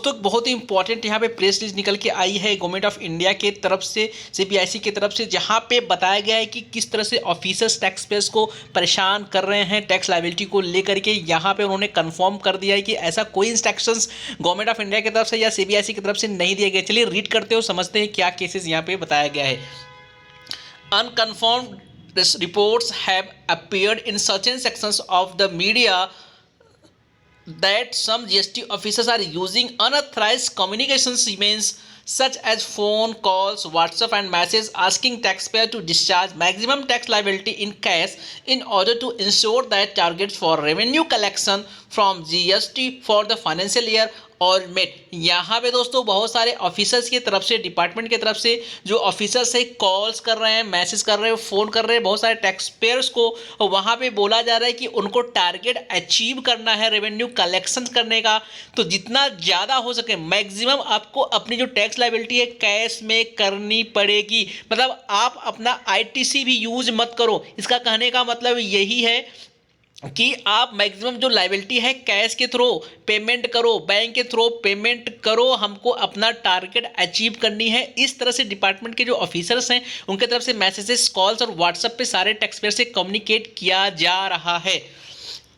दोस्तों बहुत ही इंपॉर्टेंट यहाँ पे प्रेस रिलीज निकल के आई है गवर्नमेंट ऑफ इंडिया के तरफ से, सीबीआईसी की तरफ से, जहाँ पे बताया गया है कि किस तरह से ऑफिसर्स टैक्स पेयर्स को परेशान कर रहे हैं टैक्स लायबिलिटी को लेकर के। यहाँ पे उन्होंने कंफर्म कर दिया है कि ऐसा कोई इंस्ट्रक्शंस गवर्नमेंट ऑफ इंडिया की तरफ से या सीबीआईसी की तरफ से नहीं दिए गए। चलिए रीड करते हो, समझते हैं क्या केसेस यहाँ पे बताया गया है। Unconfirmed reports have appeared in certain sections of the media that some GST officers are using unauthorized communications means such as phone calls, WhatsApp and messages asking taxpayer to discharge maximum tax liability in cash in order to ensure that targets for revenue collection from GST for the financial year और met. यहाँ पे दोस्तों बहुत सारे officers की तरफ से, department की तरफ से जो ऑफिसर्स है कॉल्स कर रहे हैं, मैसेज कर रहे हैं, फ़ोन कर रहे हैं बहुत सारे टैक्स पेयर्स को। वहाँ पे बोला जा रहा है कि उनको टारगेट अचीव करना है रेवेन्यू कलेक्शन करने का। तो जितना ज़्यादा हो सके मैक्सिमम आपको अपनी जो टैक्स लायबिलिटी है कैश में करनी पड़ेगी। मतलब आप अपना आईटीसी भी यूज मत करो। इसका कहने का मतलब यही है कि आप मैक्सिमम जो लायबिलिटी है कैश के थ्रू पेमेंट करो, बैंक के थ्रू पेमेंट करो, हमको अपना टारगेट अचीव करनी है। इस तरह से डिपार्टमेंट के जो ऑफिसर्स हैं उनके तरफ से मैसेजेस, कॉल्स और व्हाट्सएप पे सारे टैक्स पेयर से कम्युनिकेट किया जा रहा है।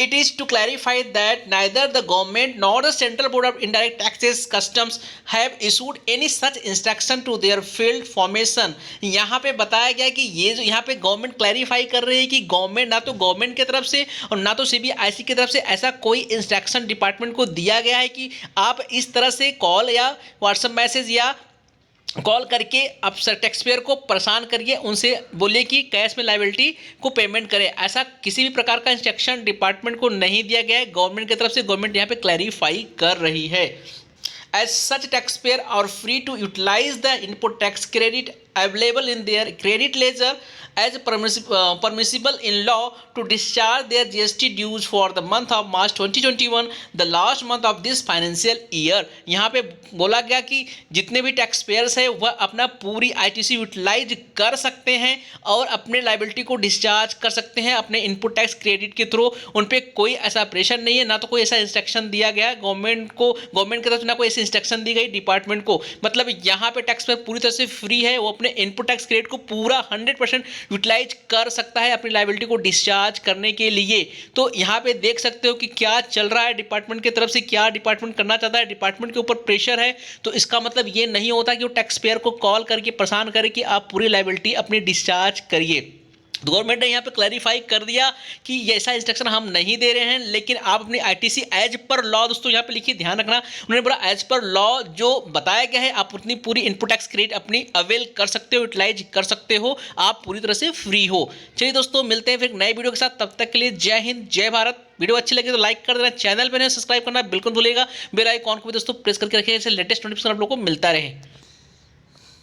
It is to clarify that neither the government nor the Central Board of Indirect Taxes Customs have issued any such instruction to their field formation। यहाँ पे बताया गया कि ये जो यहाँ पे गवर्नमेंट क्लैरिफाई कर रही है कि गवर्नमेंट ना तो गवर्नमेंट की तरफ से और ना तो सीबीआईसी की तरफ से ऐसा कोई इंस्ट्रक्शन डिपार्टमेंट को दिया गया है कि आप इस तरह से कॉल या व्हाट्सएप मैसेज या कॉल करके आप टैक्स पेयर को परेशान करिए, उनसे बोलिए कि कैश में लायबिलिटी को पेमेंट करें। ऐसा किसी भी प्रकार का इंस्ट्रक्शन डिपार्टमेंट को नहीं दिया गया है गवर्नमेंट की तरफ से। गवर्नमेंट यहाँ पे क्लैरिफाई कर रही है। As such, taxpayer are free to utilize the input tax credit available in their credit ledger as permissible in law to discharge their GST dues for the month of March 2021, the last month of this financial year। यहाँ पे बोला गया कि जितने भी tax payers हैं वह अपना पूरी आईटीसी यूटिलाइज कर सकते हैं और अपने लायबिलिटी को डिस्चार्ज कर सकते हैं अपने इनपुट टैक्स क्रेडिट के थ्रू। उन पर कोई ऐसा प्रेशर नहीं है, ना तो कोई ऐसा इंस्ट्रक्शन दिया गया गवर्नमेंट को, गवर्नमेंट की तरफ से ना कोई ऐसी इंस्ट्रक्शन दी गई डिपार्टमेंट को। मतलब यहाँ पे टैक्स पेयर पूरी तरह से फ्री है, वो अपने इनपुट टैक्स क्रेडिट को पूरा 100% यूटिलाइज कर सकता है अपनी लायबिलिटी को डिस्चार्ज करने के लिए। तो यहाँ पे देख सकते हो कि क्या चल रहा है डिपार्टमेंट की तरफ से, क्या डिपार्टमेंट करना चाहता है। डिपार्टमेंट के ऊपर प्रेशर है तो इसका मतलब ये नहीं होता कि वो टैक्स पेयर को कॉल करके परेशान करे कि आप पूरी लायबिलिटी अपनी डिस्चार्ज करिए। गवर्नमेंट ने यहाँ पे क्लैरिफाई कर दिया कि ये ऐसा इंस्ट्रक्शन हम नहीं दे रहे हैं, लेकिन आप अपनी आईटीसी एज पर लॉ, दोस्तों यहाँ पे लिखिए ध्यान रखना, उन्होंने बोला एज पर लॉ जो बताया गया है आप उतनी पूरी इनपुट टैक्स क्रेडिट अपनी अवेल कर सकते हो, यूटिलाइज कर सकते हो, आप पूरी तरह से फ्री हो। चलिए दोस्तों मिलते हैं फिर नए वीडियो के साथ, तब तक के लिए जय हिंद जय भारत। वीडियो अच्छी लगी तो लाइक कर देना, चैनल पर सब्सक्राइब करना बिल्कुल भूलेगा, बेल आइकॉन को भी दोस्तों प्रेस करके रखिए, ऐसे लेटेस्ट नोटिफिकेशन आप लोगों को मिलता रहे।